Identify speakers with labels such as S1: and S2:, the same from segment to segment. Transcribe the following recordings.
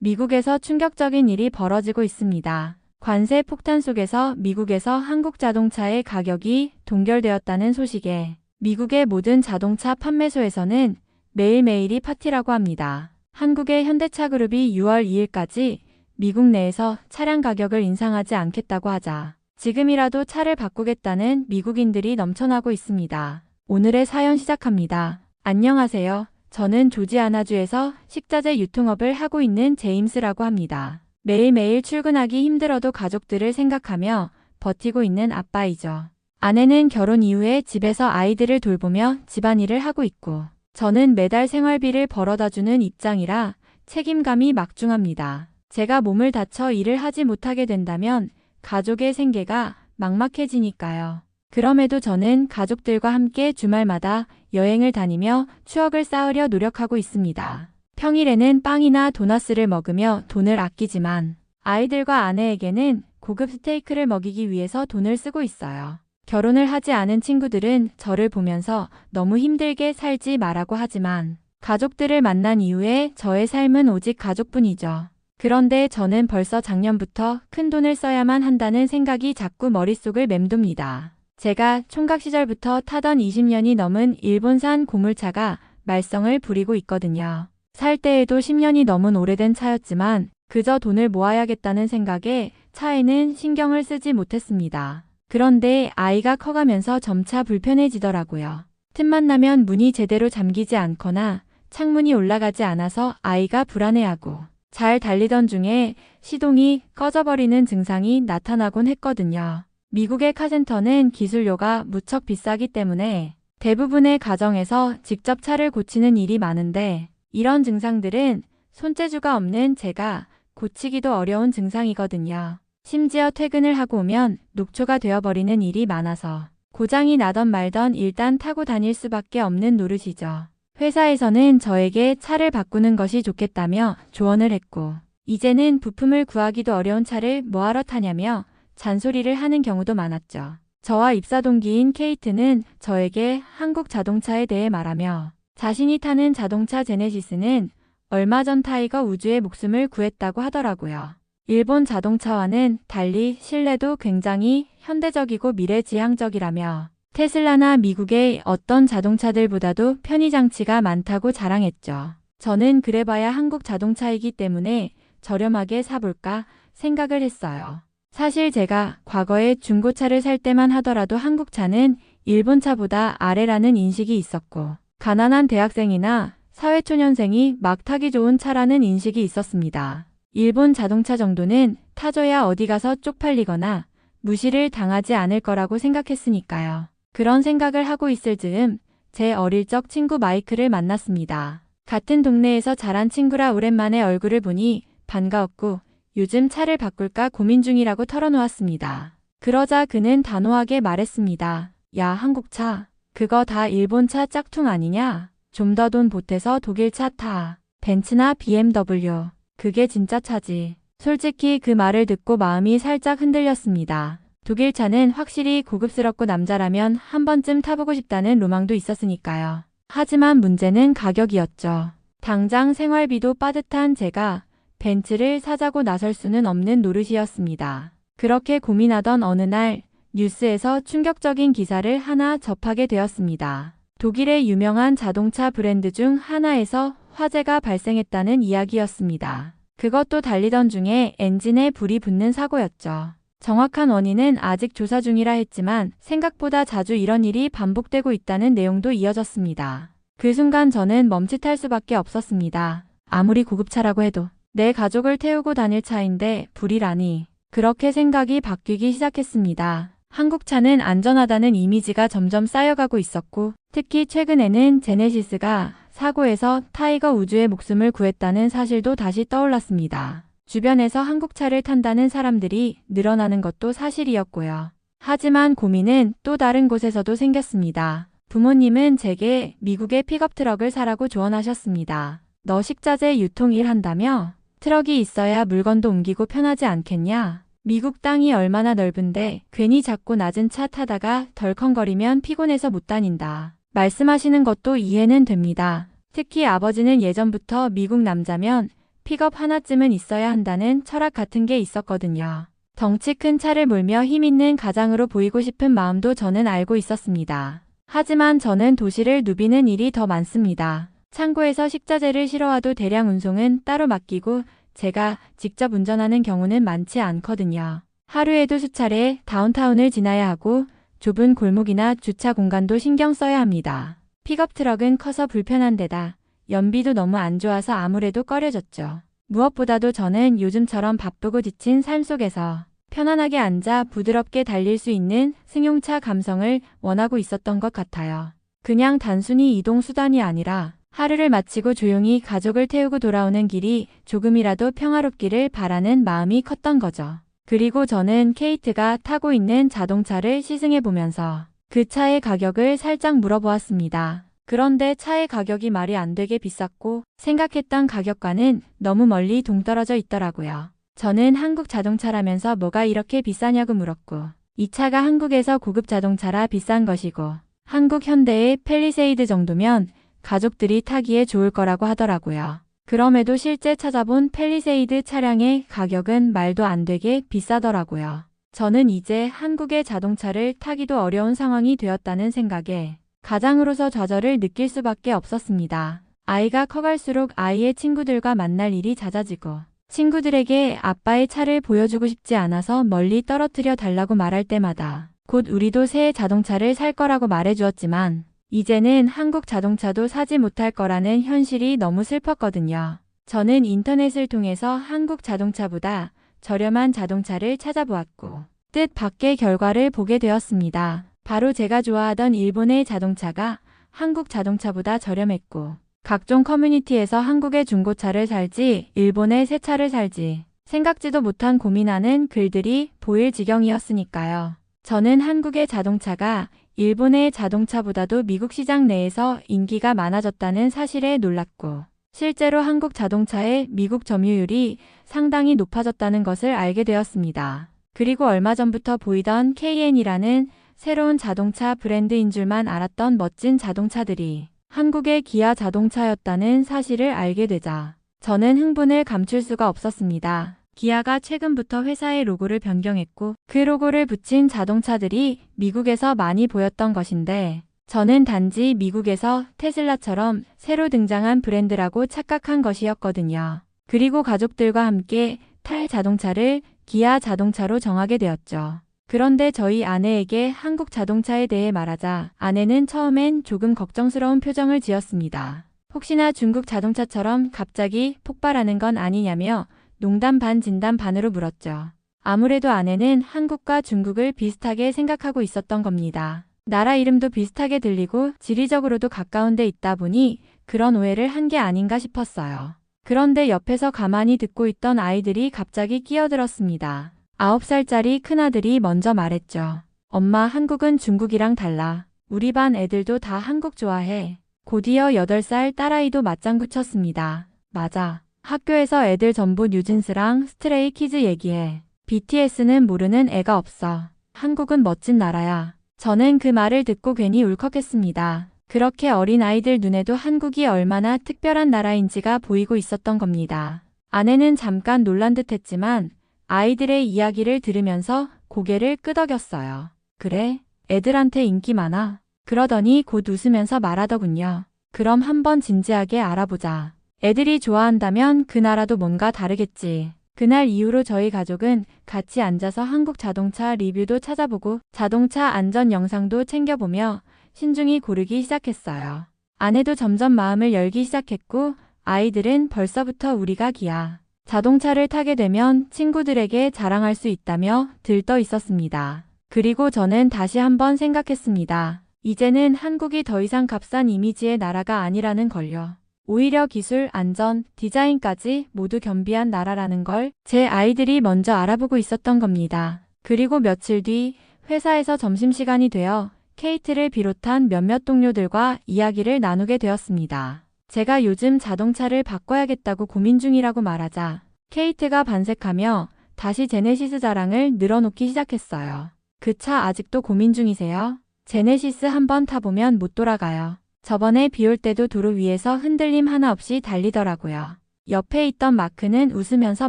S1: 미국에서 충격적인 일이 벌어지고 있습니다. 관세 폭탄 속에서 미국에서 한국 자동차의 가격이 동결되었다는 소식에 미국의 모든 자동차 판매소에서는 매일매일이 파티라고 합니다. 한국의 현대차그룹이 6월 2일까지 미국 내에서 차량 가격을 인상하지 않겠다고 하자 지금이라도 차를 바꾸겠다는 미국인들이 넘쳐나고 있습니다. 오늘의 사연 시작합니다. 안녕하세요. 저는 조지아나주에서 식자재 유통업을 하고 있는 제임스라고 합니다. 매일매일 출근하기 힘들어도 가족들을 생각하며 버티고 있는 아빠이죠. 아내는 결혼 이후에 집에서 아이들을 돌보며 집안일을 하고 있고 저는 매달 생활비를 벌어다주는 입장이라 책임감이 막중합니다. 제가 몸을 다쳐 일을 하지 못하게 된다면 가족의 생계가 막막해지니까요. 그럼에도 저는 가족들과 함께 주말마다 여행을 다니며 추억을 쌓으려 노력하고 있습니다. 평일에는 빵이나 도나스를 먹으며 돈을 아끼지만 아이들과 아내에게는 고급 스테이크를 먹이기 위해서 돈을 쓰고 있어요. 결혼을 하지 않은 친구들은 저를 보면서 너무 힘들게 살지 마라고 하지만 가족들을 만난 이후에 저의 삶은 오직 가족뿐이죠. 그런데 저는 벌써 작년부터 큰 돈을 써야만 한다는 생각이 자꾸 머릿속을 맴돕니다. 제가 총각 시절부터 타던 20년이 넘은 일본산 고물차가 말썽을 부리고 있거든요. 살 때에도 10년이 넘은 오래된 차였지만 그저 돈을 모아야겠다는 생각에 차에는 신경을 쓰지 못했습니다. 그런데 아이가 커가면서 점차 불편해지더라고요. 틈만 나면 문이 제대로 잠기지 않거나 창문이 올라가지 않아서 아이가 불안해하고 잘 달리던 중에 시동이 꺼져버리는 증상이 나타나곤 했거든요. 미국의 카센터는 기술료가 무척 비싸기 때문에 대부분의 가정에서 직접 차를 고치는 일이 많은데 이런 증상들은 손재주가 없는 제가 고치기도 어려운 증상이거든요. 심지어 퇴근을 하고 오면 녹초가 되어버리는 일이 많아서 고장이 나던 말던 일단 타고 다닐 수밖에 없는 노릇이죠. 회사에서는 저에게 차를 바꾸는 것이 좋겠다며 조언을 했고 이제는 부품을 구하기도 어려운 차를 뭐하러 타냐며 잔소리를 하는 경우도 많았죠. 저와 입사 동기인 케이트는 저에게 한국 자동차에 대해 말하며 자신이 타는 자동차 제네시스는 얼마 전 타이거 우즈의 목숨을 구했다고 하더라고요. 일본 자동차와는 달리 실내도 굉장히 현대적이고 미래지향적이라며 테슬라나 미국의 어떤 자동차들보다도 편의장치가 많다고 자랑했죠. 저는 그래봐야 한국 자동차이기 때문에 저렴하게 사볼까 생각을 했어요. 사실 제가 과거에 중고차를 살 때만 하더라도 한국차는 일본차보다 아래라는 인식이 있었고 가난한 대학생이나 사회초년생이 막 타기 좋은 차라는 인식이 있었습니다. 일본 자동차 정도는 타줘야 어디 가서 쪽팔리거나 무시를 당하지 않을 거라고 생각했으니까요. 그런 생각을 하고 있을 즈음 제 어릴 적 친구 마이크를 만났습니다. 같은 동네에서 자란 친구라 오랜만에 얼굴을 보니 반가웠고 요즘 차를 바꿀까 고민 중이라고 털어놓았습니다. 그러자 그는 단호하게 말했습니다. 야, 한국차. 그거 다 일본차 짝퉁 아니냐? 좀 더 돈 보태서 독일차 타. 벤츠나 BMW. 그게 진짜 차지. 솔직히 그 말을 듣고 마음이 살짝 흔들렸습니다. 독일차는 확실히 고급스럽고 남자라면 한 번쯤 타보고 싶다는 로망도 있었으니까요. 하지만 문제는 가격이었죠. 당장 생활비도 빠듯한 제가 벤츠를 사자고 나설 수는 없는 노릇이었습니다. 그렇게 고민하던 어느 날 뉴스에서 충격적인 기사를 하나 접하게 되었습니다. 독일의 유명한 자동차 브랜드 중 하나에서 화재가 발생했다는 이야기였습니다. 그것도 달리던 중에 엔진에 불이 붙는 사고였죠. 정확한 원인은 아직 조사 중이라 했지만 생각보다 자주 이런 일이 반복되고 있다는 내용도 이어졌습니다. 그 순간 저는 멈칫할 수밖에 없었습니다. 아무리 고급차라고 해도 내 가족을 태우고 다닐 차인데 불이라니. 그렇게 생각이 바뀌기 시작했습니다. 한국차는 안전하다는 이미지가 점점 쌓여가고 있었고 특히 최근에는 제네시스가 사고에서 타이거 우즈의 목숨을 구했다는 사실도 다시 떠올랐습니다. 주변에서 한국차를 탄다는 사람들이 늘어나는 것도 사실이었고요. 하지만 고민은 또 다른 곳에서도 생겼습니다. 부모님은 제게 미국의 픽업 트럭을 사라고 조언하셨습니다. 너 식자재 유통 일 한다며? 트럭이 있어야 물건도 옮기고 편하지 않겠냐? 미국 땅이 얼마나 넓은데 괜히 작고 낮은 차 타다가 덜컹거리면 피곤해서 못 다닌다. 말씀하시는 것도 이해는 됩니다. 특히 아버지는 예전부터 미국 남자면 픽업 하나쯤은 있어야 한다는 철학 같은 게 있었거든요. 덩치 큰 차를 몰며 힘있는 가장으로 보이고 싶은 마음도 저는 알고 있었습니다. 하지만 저는 도시를 누비는 일이 더 많습니다. 창고에서 식자재를 실어와도 대량 운송은 따로 맡기고 제가 직접 운전하는 경우는 많지 않거든요. 하루에도 수차례 다운타운을 지나야 하고 좁은 골목이나 주차 공간도 신경 써야 합니다. 픽업 트럭은 커서 불편한 데다 연비도 너무 안 좋아서 아무래도 꺼려졌죠. 무엇보다도 저는 요즘처럼 바쁘고 지친 삶 속에서 편안하게 앉아 부드럽게 달릴 수 있는 승용차 감성을 원하고 있었던 것 같아요. 그냥 단순히 이동 수단이 아니라 하루를 마치고 조용히 가족을 태우고 돌아오는 길이 조금이라도 평화롭기를 바라는 마음이 컸던 거죠. 그리고 저는 케이트가 타고 있는 자동차를 시승해 보면서 그 차의 가격을 살짝 물어보았습니다. 그런데 차의 가격이 말이 안 되게 비쌌고 생각했던 가격과는 너무 멀리 동떨어져 있더라고요. 저는 한국 자동차라면서 뭐가 이렇게 비싸냐고 물었고 이 차가 한국에서 고급 자동차라 비싼 것이고 한국 현대의 팰리세이드 정도면 가족들이 타기에 좋을 거라고 하더라고요. 그럼에도 실제 찾아본 팰리세이드 차량의 가격은 말도 안 되게 비싸더라고요. 저는 이제 한국의 자동차를 타기도 어려운 상황이 되었다는 생각에 가장으로서 좌절을 느낄 수밖에 없었습니다. 아이가 커갈수록 아이의 친구들과 만날 일이 잦아지고 친구들에게 아빠의 차를 보여주고 싶지 않아서 멀리 떨어뜨려 달라고 말할 때마다 곧 우리도 새 자동차를 살 거라고 말해주었지만 이제는 한국 자동차도 사지 못할 거라는 현실이 너무 슬펐거든요. 저는 인터넷을 통해서 한국 자동차보다 저렴한 자동차를 찾아보았고 뜻밖의 결과를 보게 되었습니다. 바로 제가 좋아하던 일본의 자동차가 한국 자동차보다 저렴했고 각종 커뮤니티에서 한국의 중고차를 살지 일본의 새 차를 살지 생각지도 못한 고민하는 글들이 보일 지경이었으니까요. 저는 한국의 자동차가 일본의 자동차보다도 미국 시장 내에서 인기가 많아졌다는 사실에 놀랐고 실제로 한국 자동차의 미국 점유율이 상당히 높아졌다는 것을 알게 되었습니다. 그리고 얼마 전부터 보이던 KN이라는 새로운 자동차 브랜드인 줄만 알았던 멋진 자동차들이 한국의 기아 자동차였다는 사실을 알게 되자 저는 흥분을 감출 수가 없었습니다. 기아가 최근부터 회사의 로고를 변경했고 그 로고를 붙인 자동차들이 미국에서 많이 보였던 것인데 저는 단지 미국에서 테슬라처럼 새로 등장한 브랜드라고 착각한 것이었거든요. 그리고 가족들과 함께 탈 자동차를 기아 자동차로 정하게 되었죠. 그런데 저희 아내에게 한국 자동차에 대해 말하자 아내는 처음엔 조금 걱정스러운 표정을 지었습니다. 혹시나 중국 자동차처럼 갑자기 폭발하는 건 아니냐며 농담 반 진담 반으로 물었죠. 아무래도 아내는 한국과 중국을 비슷하게 생각하고 있었던 겁니다. 나라 이름도 비슷하게 들리고 지리적으로도 가까운 데 있다 보니 그런 오해를 한 게 아닌가 싶었어요. 그런데 옆에서 가만히 듣고 있던 아이들이 갑자기 끼어들었습니다. 9살짜리 큰아들이 먼저 말했죠. 엄마, 한국은 중국이랑 달라. 우리 반 애들도 다 한국 좋아해. 곧이어 8살 딸아이도 맞장구 쳤습니다. 맞아. 학교에서 애들 전부 뉴진스랑 스트레이 키즈 얘기해. BTS는 모르는 애가 없어. 한국은 멋진 나라야. 저는 그 말을 듣고 괜히 울컥했습니다. 그렇게 어린 아이들 눈에도 한국이 얼마나 특별한 나라인지가 보이고 있었던 겁니다. 아내는 잠깐 놀란 듯 했지만 아이들의 이야기를 들으면서 고개를 끄덕였어요. 그래? 애들한테 인기 많아. 그러더니 곧 웃으면서 말하더군요. 그럼 한번 진지하게 알아보자. 애들이 좋아한다면 그 나라도 뭔가 다르겠지. 그날 이후로 저희 가족은 같이 앉아서 한국 자동차 리뷰도 찾아보고 자동차 안전 영상도 챙겨보며 신중히 고르기 시작했어요. 아내도 점점 마음을 열기 시작했고 아이들은 벌써부터 우리가 기아 자동차를 타게 되면 친구들에게 자랑할 수 있다며 들떠 있었습니다. 그리고 저는 다시 한번 생각했습니다. 이제는 한국이 더 이상 값싼 이미지의 나라가 아니라는 걸요. 오히려 기술, 안전, 디자인까지 모두 겸비한 나라라는 걸 제 아이들이 먼저 알아보고 있었던 겁니다. 그리고 며칠 뒤 회사에서 점심시간이 되어 케이트를 비롯한 몇몇 동료들과 이야기를 나누게 되었습니다. 제가 요즘 자동차를 바꿔야겠다고 고민 중이라고 말하자 케이트가 반색하며 다시 제네시스 자랑을 늘어놓기 시작했어요. 그 차 아직도 고민 중이세요? 제네시스 한번 타보면 못 돌아가요. 저번에 비 올 때도 도로 위에서 흔들림 하나 없이 달리더라고요. 옆에 있던 마크는 웃으면서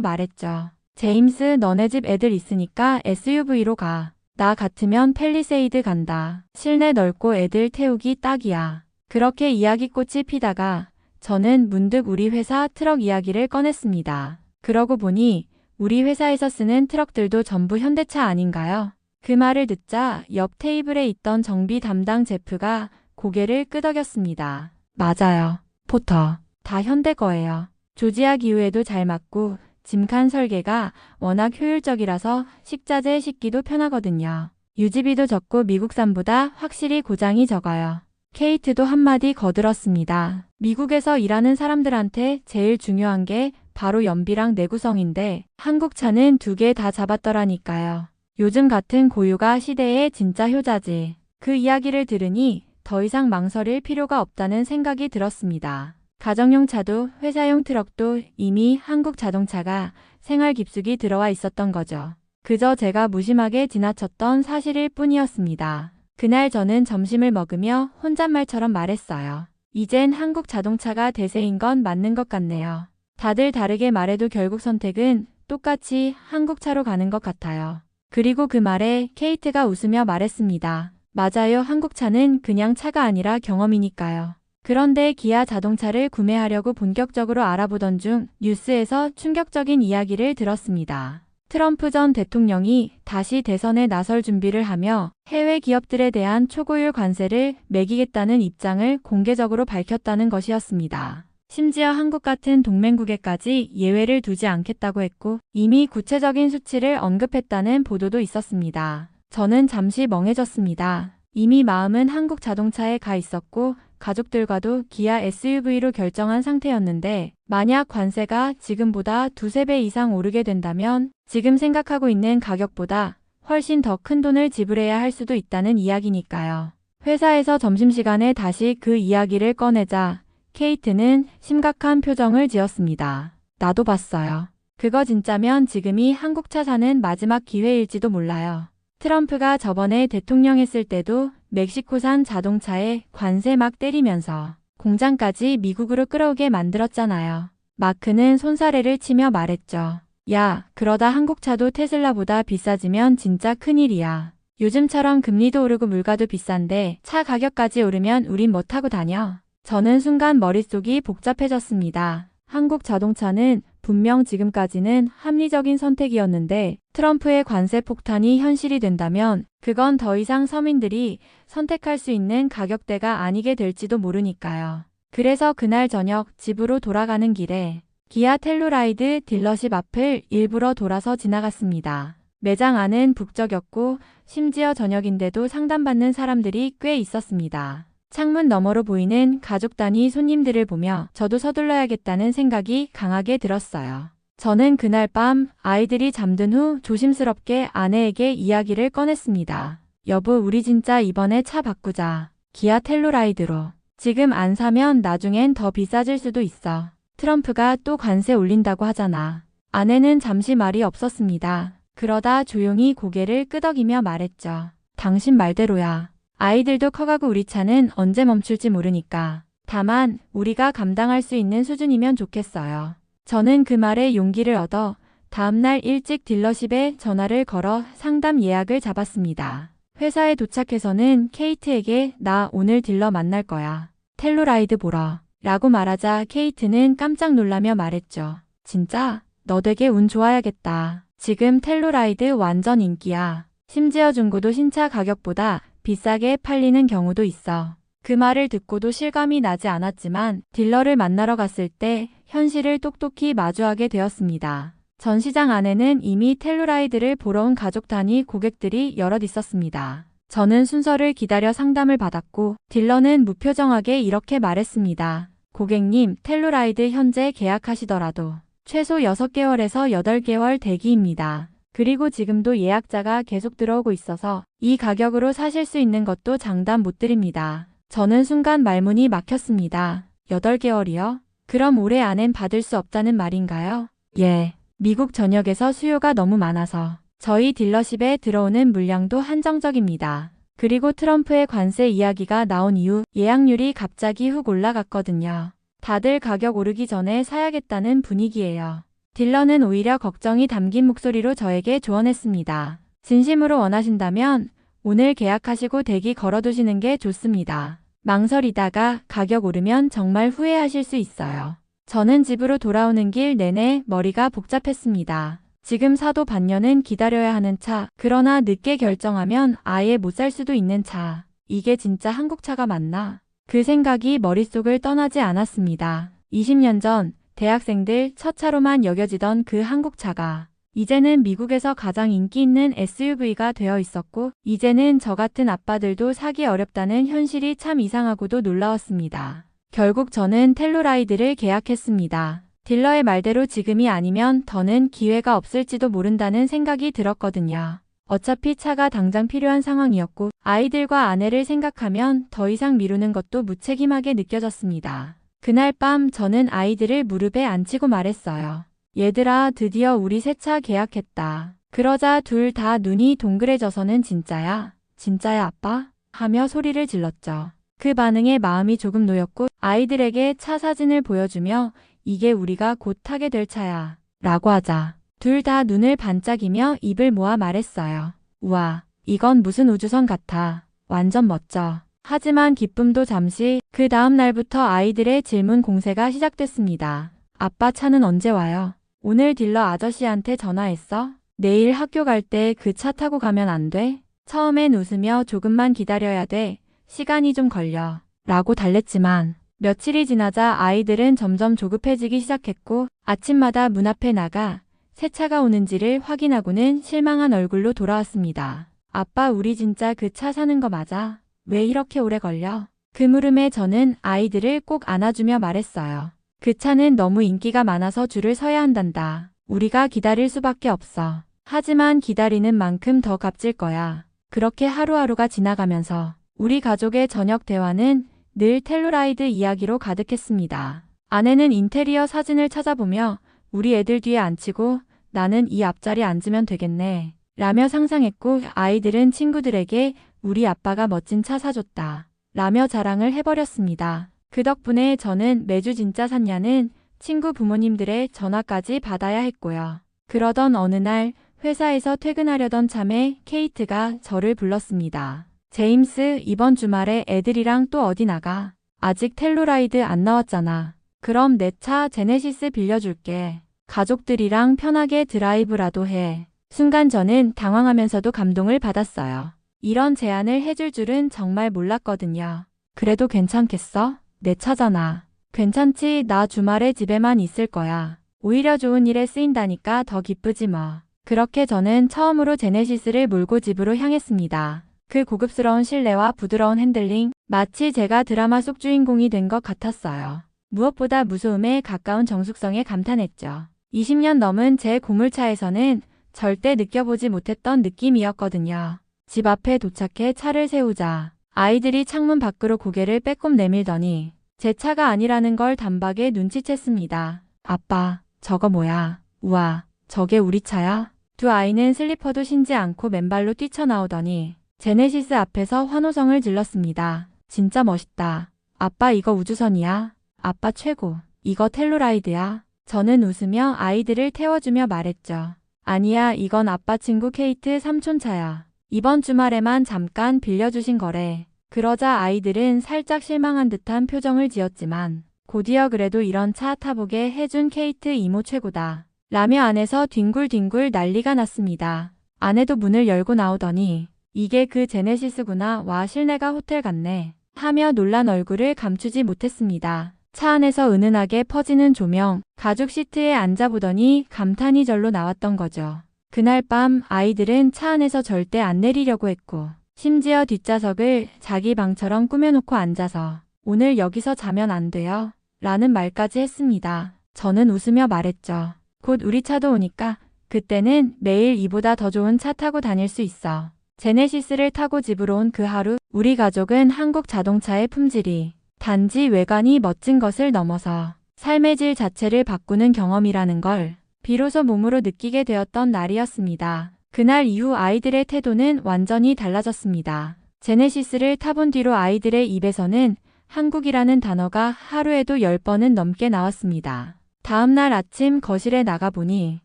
S1: 말했죠. 제임스, 너네 집 애들 있으니까 SUV로 가. 나 같으면 팰리세이드 간다. 실내 넓고 애들 태우기 딱이야. 그렇게 이야기꽃이 피다가 저는 문득 우리 회사 트럭 이야기를 꺼냈습니다. 그러고 보니 우리 회사에서 쓰는 트럭들도 전부 현대차 아닌가요? 그 말을 듣자 옆 테이블에 있던 정비 담당 제프가 고개를 끄덕였습니다. 맞아요. 포터. 다 현대 거예요. 조지아 기후에도 잘 맞고 짐칸 설계가 워낙 효율적이라서 식자재 싣기도 편하거든요. 유지비도 적고 미국산보다 확실히 고장이 적어요. 케이트도 한마디 거들었습니다. 미국에서 일하는 사람들한테 제일 중요한 게 바로 연비랑 내구성인데 한국 차는 2개 다 잡았더라니까요. 요즘 같은 고유가 시대의 진짜 효자지. 그 이야기를 들으니 더 이상 망설일 필요가 없다는 생각이 들었습니다. 가정용 차도 회사용 트럭도 이미 한국 자동차가 생활 깊숙이 들어와 있었던 거죠. 그저 제가 무심하게 지나쳤던 사실일 뿐이었습니다. 그날 저는 점심을 먹으며 혼잣말처럼 말했어요. 이젠 한국 자동차가 대세인 건 맞는 것 같네요. 다들 다르게 말해도 결국 선택은 똑같이 한국차로 가는 것 같아요. 그리고 그 말에 케이트가 웃으며 말했습니다. 맞아요. 한국차는 그냥 차가 아니라 경험이니까요. 그런데 기아 자동차를 구매하려고 본격적으로 알아보던 중 뉴스에서 충격적인 이야기를 들었습니다. 트럼프 전 대통령이 다시 대선에 나설 준비를 하며 해외 기업들에 대한 초고율 관세를 매기겠다는 입장을 공개적으로 밝혔다는 것이었습니다. 심지어 한국 같은 동맹국에까지 예외를 두지 않겠다고 했고 이미 구체적인 수치를 언급했다는 보도도 있었습니다. 저는 잠시 멍해졌습니다. 이미 마음은 한국 자동차에 가 있었고 가족들과도 기아 SUV로 결정한 상태였는데 만약 관세가 지금보다 2~3배 이상 오르게 된다면 지금 생각하고 있는 가격보다 훨씬 더 큰 돈을 지불해야 할 수도 있다는 이야기니까요. 회사에서 점심시간에 다시 그 이야기를 꺼내자 케이트는 심각한 표정을 지었습니다. 나도 봤어요. 그거 진짜면 지금이 한국차 사는 마지막 기회일지도 몰라요. 트럼프가 저번에 대통령 했을 때도 멕시코산 자동차에 관세 막 때리면서 공장까지 미국으로 끌어오게 만들었잖아요. 마크는 손사래를 치며 말했죠. 야, 그러다 한국차도 테슬라보다 비싸지면 진짜 큰일이야. 요즘처럼 금리도 오르고 물가도 비싼데 차 가격까지 오르면 우린 뭐 타고 다녀? 저는 순간 머릿속이 복잡해졌습니다. 한국 자동차는 분명 지금까지는 합리적인 선택이었는데 트럼프의 관세 폭탄이 현실이 된다면 그건 더 이상 서민들이 선택할 수 있는 가격대가 아니게 될지도 모르니까요. 그래서 그날 저녁 집으로 돌아가는 길에 기아 텔루라이드 딜러십 앞을 일부러 돌아서 지나갔습니다. 매장 안은 북적였고 심지어 저녁인데도 상담받는 사람들이 꽤 있었습니다. 창문 너머로 보이는 가족 단위 손님들을 보며 저도 서둘러야겠다는 생각이 강하게 들었어요. 저는 그날 밤 아이들이 잠든 후 조심스럽게 아내에게 이야기를 꺼냈습니다. 여보, 우리 진짜 이번에 차 바꾸자. 기아 텔루라이드로. 지금 안 사면 나중엔 더 비싸질 수도 있어. 트럼프가 또 관세 올린다고 하잖아. 아내는 잠시 말이 없었습니다. 그러다 조용히 고개를 끄덕이며 말했죠. 당신 말대로야. 아이들도 커가고 우리 차는 언제 멈출지 모르니까. 다만 우리가 감당할 수 있는 수준이면 좋겠어요. 저는 그 말에 용기를 얻어 다음날 일찍 딜러십에 전화를 걸어 상담 예약을 잡았습니다. 회사에 도착해서는 케이트에게 나 오늘 딜러 만날 거야. 텔루라이드 보러. 라고 말하자 케이트는 깜짝 놀라며 말했죠. 진짜? 너 되게 운 좋아야겠다. 지금 텔루라이드 완전 인기야. 심지어 중고도 신차 가격보다 비싸게 팔리는 경우도 있어. 그 말을 듣고도 실감이 나지 않았지만 딜러를 만나러 갔을 때 현실을 똑똑히 마주하게 되었습니다. 전시장 안에는 이미 텔루라이드를 보러 온 가족 단위 고객들이 여럿 있었습니다. 저는 순서를 기다려 상담을 받았고 딜러는 무표정하게 이렇게 말했습니다. 고객님, 텔루라이드 현재 계약하시더라도 최소 6개월에서 8개월 대기입니다. 그리고 지금도 예약자가 계속 들어오고 있어서 이 가격으로 사실 수 있는 것도 장담 못 드립니다. 저는 순간 말문이 막혔습니다. 8개월이요? 그럼 올해 안엔 받을 수 없다는 말인가요? 예. 미국 전역에서 수요가 너무 많아서 저희 딜러십에 들어오는 물량도 한정적입니다. 그리고 트럼프의 관세 이야기가 나온 이후 예약률이 갑자기 훅 올라갔거든요. 다들 가격 오르기 전에 사야겠다는 분위기예요. 딜러는 오히려 걱정이 담긴 목소리로 저에게 조언했습니다. 진심으로 원하신다면 오늘 계약하시고 대기 걸어두시는 게 좋습니다. 망설이다가 가격 오르면 정말 후회하실 수 있어요. 저는 집으로 돌아오는 길 내내 머리가 복잡했습니다. 지금 사도 반년은 기다려야 하는 차, 그러나 늦게 결정하면 아예 못 살 수도 있는 차. 이게 진짜 한국차가 맞나? 그 생각이 머릿속을 떠나지 않았습니다. 20년 전 대학생들 첫 차로만 여겨지던 그 한국차가 이제는 미국에서 가장 인기 있는 SUV가 되어 있었고, 이제는 저 같은 아빠들도 사기 어렵다는 현실이 참 이상하고도 놀라웠습니다. 결국 저는 텔루라이드를 계약했습니다. 딜러의 말대로 지금이 아니면 더는 기회가 없을지도 모른다는 생각이 들었거든요. 어차피 차가 당장 필요한 상황이었고 아이들과 아내를 생각하면 더 이상 미루는 것도 무책임하게 느껴졌습니다. 그날 밤 저는 아이들을 무릎에 앉히고 말했어요. 얘들아, 드디어 우리 새 차 계약했다. 그러자 둘 다 눈이 동그래져서는 진짜야? 진짜야 아빠? 하며 소리를 질렀죠. 그 반응에 마음이 조금 놓였고 아이들에게 차 사진을 보여주며 이게 우리가 곧 타게 될 차야 라고 하자 둘 다 눈을 반짝이며 입을 모아 말했어요. 우와, 이건 무슨 우주선 같아. 완전 멋져. 하지만 기쁨도 잠시. 그 다음 날부터 아이들의 질문 공세가 시작됐습니다. 아빠 차는 언제 와요? 오늘 딜러 아저씨한테 전화했어? 내일 학교 갈 때 그 차 타고 가면 안 돼? 처음엔 웃으며 조금만 기다려야 돼. 시간이 좀 걸려. 라고 달랬지만 며칠이 지나자 아이들은 점점 조급해지기 시작했고 아침마다 문 앞에 나가 새 차가 오는지를 확인하고는 실망한 얼굴로 돌아왔습니다. 아빠, 우리 진짜 그 차 사는 거 맞아? 왜 이렇게 오래 걸려? 그 물음에 저는 아이들을 꼭 안아주며 말했어요. 그 차는 너무 인기가 많아서 줄을 서야 한단다. 우리가 기다릴 수밖에 없어. 하지만 기다리는 만큼 더 값질 거야. 그렇게 하루하루가 지나가면서 우리 가족의 저녁 대화는 늘 텔루라이드 이야기로 가득했습니다. 아내는 인테리어 사진을 찾아보며 우리 애들 뒤에 앉히고 나는 이 앞자리에 앉으면 되겠네 라며 상상했고, 아이들은 친구들에게 우리 아빠가 멋진 차 사줬다 라며 자랑을 해버렸습니다. 그 덕분에 저는 매주 진짜 샀냐는 친구 부모님들의 전화까지 받아야 했고요. 그러던 어느 날 회사에서 퇴근하려던 참에 케이트가 저를 불렀습니다. 제임스, 이번 주말에 애들이랑 또 어디 나가? 아직 텔루라이드 안 나왔잖아. 그럼 내 차 제네시스 빌려줄게. 가족들이랑 편하게 드라이브라도 해. 순간 저는 당황하면서도 감동을 받았어요. 이런 제안을 해줄 줄은 정말 몰랐거든요. 그래도 괜찮겠어? 내 차잖아. 괜찮지, 나 주말에 집에만 있을 거야. 오히려 좋은 일에 쓰인다니까 더 기쁘지 뭐. 그렇게 저는 처음으로 제네시스를 몰고 집으로 향했습니다. 그 고급스러운 실내와 부드러운 핸들링, 마치 제가 드라마 속 주인공이 된 것 같았어요. 무엇보다 무소음에 가까운 정숙성에 감탄했죠. 20년 넘은 제 고물차에서는 절대 느껴보지 못했던 느낌이었거든요. 집 앞에 도착해 차를 세우자 아이들이 창문 밖으로 고개를 빼꼼 내밀더니 제 차가 아니라는 걸 단박에 눈치챘습니다. 아빠, 저거 뭐야? 우와, 저게 우리 차야? 두 아이는 슬리퍼도 신지 않고 맨발로 뛰쳐나오더니 제네시스 앞에서 환호성을 질렀습니다. 진짜 멋있다. 아빠, 이거 우주선이야? 아빠 최고. 이거 텔루라이드야? 저는 웃으며 아이들을 태워주며 말했죠. 아니야, 이건 아빠 친구 케이트 삼촌 차야. 이번 주말에만 잠깐 빌려주신 거래. 그러자 아이들은 살짝 실망한 듯한 표정을 지었지만 곧이어 그래도 이런 차 타보게 해준 케이트 이모 최고다 라며 안에서 뒹굴뒹굴 난리가 났습니다. 아내도 문을 열고 나오더니 이게 그 제네시스구나. 와, 실내가 호텔 같네 하며 놀란 얼굴을 감추지 못했습니다. 차 안에서 은은하게 퍼지는 조명, 가죽 시트에 앉아보더니 감탄이 절로 나왔던 거죠. 그날 밤 아이들은 차 안에서 절대 안 내리려고 했고 심지어 뒷좌석을 자기 방처럼 꾸며놓고 앉아서 오늘 여기서 자면 안 돼요? 라는 말까지 했습니다. 저는 웃으며 말했죠. 곧 우리 차도 오니까 그때는 매일 이보다 더 좋은 차 타고 다닐 수 있어. 제네시스를 타고 집으로 온 그 하루, 우리 가족은 한국 자동차의 품질이 단지 외관이 멋진 것을 넘어서 삶의 질 자체를 바꾸는 경험이라는 걸 비로소 몸으로 느끼게 되었던 날이었습니다. 그날 이후 아이들의 태도는 완전히 달라졌습니다. 제네시스를 타본 뒤로 아이들의 입에서는 한국이라는 단어가 하루에도 10번은 넘게 나왔습니다. 다음 날 아침 거실에 나가보니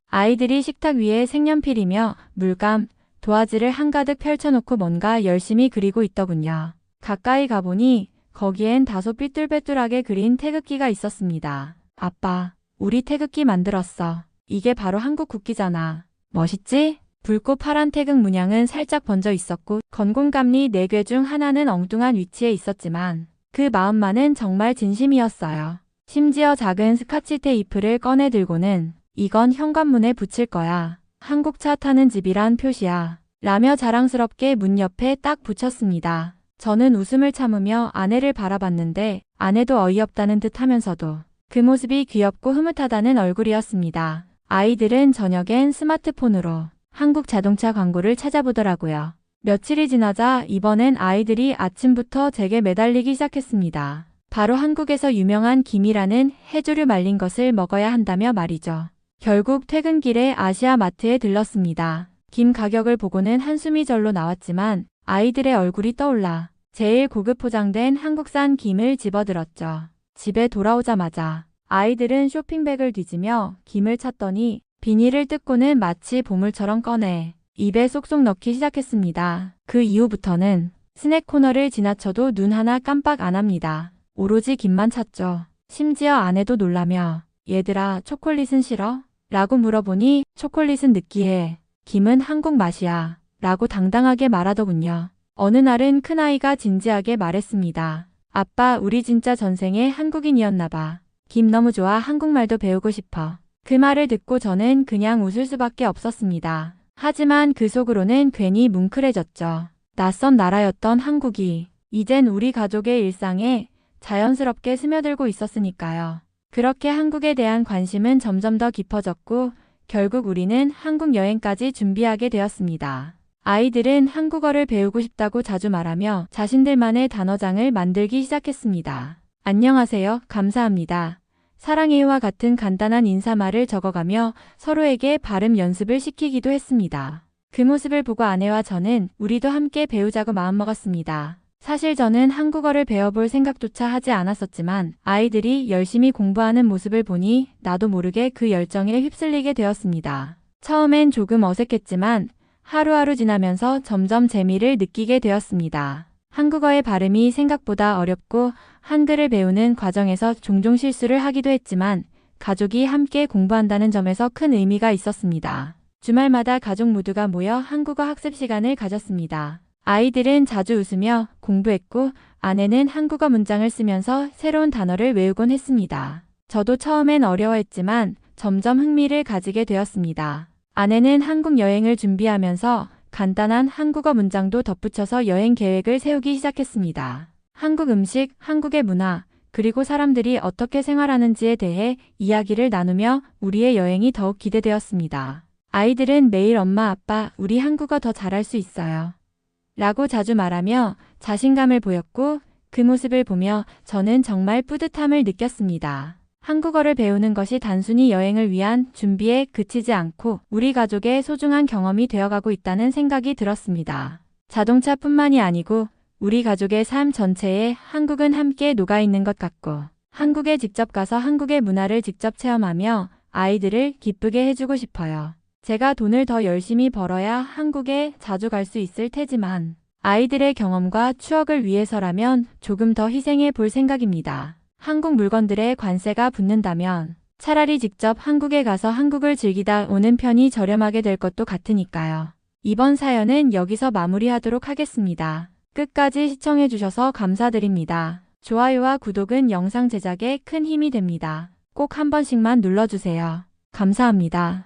S1: 아이들이 식탁 위에 색연필이며 물감, 도화지를 한가득 펼쳐놓고 뭔가 열심히 그리고 있더군요. 가까이 가보니 거기엔 다소 삐뚤빼뚤하게 그린 태극기가 있었습니다. 아빠, 우리 태극기 만들었어. 이게 바로 한국 국기잖아. 멋있지? 붉고 파란 태극 문양은 살짝 번져 있었고 건공감리 4개 중 하나는 엉뚱한 위치에 있었지만 그 마음만은 정말 진심이었어요. 심지어 작은 스카치 테이프를 꺼내 들고는 이건 현관문에 붙일 거야. 한국차 타는 집이란 표시야. 라며 자랑스럽게 문 옆에 딱 붙였습니다. 저는 웃음을 참으며 아내를 바라봤는데 아내도 어이없다는 듯 하면서도 그 모습이 귀엽고 흐뭇하다는 얼굴이었습니다. 아이들은 저녁엔 스마트폰으로 한국 자동차 광고를 찾아보더라고요. 며칠이 지나자 이번엔 아이들이 아침부터 제게 매달리기 시작했습니다. 바로 한국에서 유명한 김이라는 해조류 말린 것을 먹어야 한다며 말이죠. 결국 퇴근길에 아시아마트에 들렀습니다. 김 가격을 보고는 한숨이 절로 나왔지만 아이들의 얼굴이 떠올라 제일 고급 포장된 한국산 김을 집어들었죠. 집에 돌아오자마자 아이들은 쇼핑백을 뒤지며 김을 찾더니 비닐을 뜯고는 마치 보물처럼 꺼내 입에 쏙쏙 넣기 시작했습니다. 그 이후부터는 스낵 코너를 지나쳐도 눈 하나 깜빡 안 합니다. 오로지 김만 찾죠. 심지어 아내도 놀라며 얘들아 초콜릿은 싫어? 라고 물어보니 초콜릿은 느끼해. 김은 한국 맛이야. 라고 당당하게 말하더군요. 어느 날은 큰아이가 진지하게 말했습니다. 아빠, 우리 진짜 전생에 한국인이었나 봐. 김 너무 좋아. 한국말도 배우고 싶어. 그 말을 듣고 저는 그냥 웃을 수밖에 없었습니다. 하지만 그 속으로는 괜히 뭉클해졌죠. 낯선 나라였던 한국이 이젠 우리 가족의 일상에 자연스럽게 스며들고 있었으니까요. 그렇게 한국에 대한 관심은 점점 더 깊어졌고 결국 우리는 한국 여행까지 준비하게 되었습니다. 아이들은 한국어를 배우고 싶다고 자주 말하며 자신들만의 단어장을 만들기 시작했습니다. 안녕하세요, 감사합니다, 사랑해요와 같은 간단한 인사말을 적어가며 서로에게 발음 연습을 시키기도 했습니다. 그 모습을 보고 아내와 저는 우리도 함께 배우자고 마음먹었습니다. 사실 저는 한국어를 배워볼 생각조차 하지 않았었지만 아이들이 열심히 공부하는 모습을 보니 나도 모르게 그 열정에 휩쓸리게 되었습니다. 처음엔 조금 어색했지만 하루하루 지나면서 점점 재미를 느끼게 되었습니다. 한국어의 발음이 생각보다 어렵고 한글을 배우는 과정에서 종종 실수를 하기도 했지만 가족이 함께 공부한다는 점에서 큰 의미가 있었습니다. 주말마다 가족 모두가 모여 한국어 학습 시간을 가졌습니다. 아이들은 자주 웃으며 공부했고 아내는 한국어 문장을 쓰면서 새로운 단어를 외우곤 했습니다. 저도 처음엔 어려워했지만 점점 흥미를 가지게 되었습니다. 아내는 한국 여행을 준비하면서 간단한 한국어 문장도 덧붙여서 여행 계획을 세우기 시작했습니다. 한국 음식, 한국의 문화, 그리고 사람들이 어떻게 생활하는지에 대해 이야기를 나누며 우리의 여행이 더욱 기대되었습니다. 아이들은 매일 엄마, 아빠, 우리 한국어 더 잘할 수 있어요. 라고 자주 말하며 자신감을 보였고 그 모습을 보며 저는 정말 뿌듯함을 느꼈습니다. 한국어를 배우는 것이 단순히 여행을 위한 준비에 그치지 않고 우리 가족의 소중한 경험이 되어가고 있다는 생각이 들었습니다. 자동차뿐만이 아니고 우리 가족의 삶 전체에 한국은 함께 녹아있는 것 같고 한국에 직접 가서 한국의 문화를 직접 체험하며 아이들을 기쁘게 해주고 싶어요. 제가 돈을 더 열심히 벌어야 한국에 자주 갈 수 있을 테지만 아이들의 경험과 추억을 위해서라면 조금 더 희생해 볼 생각입니다. 한국 물건들에 관세가 붙는다면 차라리 직접 한국에 가서 한국을 즐기다 오는 편이 저렴하게 될 것도 같으니까요. 이번 사연은 여기서 마무리하도록 하겠습니다. 끝까지 시청해주셔서 감사드립니다. 좋아요와 구독은 영상 제작에 큰 힘이 됩니다. 꼭 한 번씩만 눌러주세요. 감사합니다.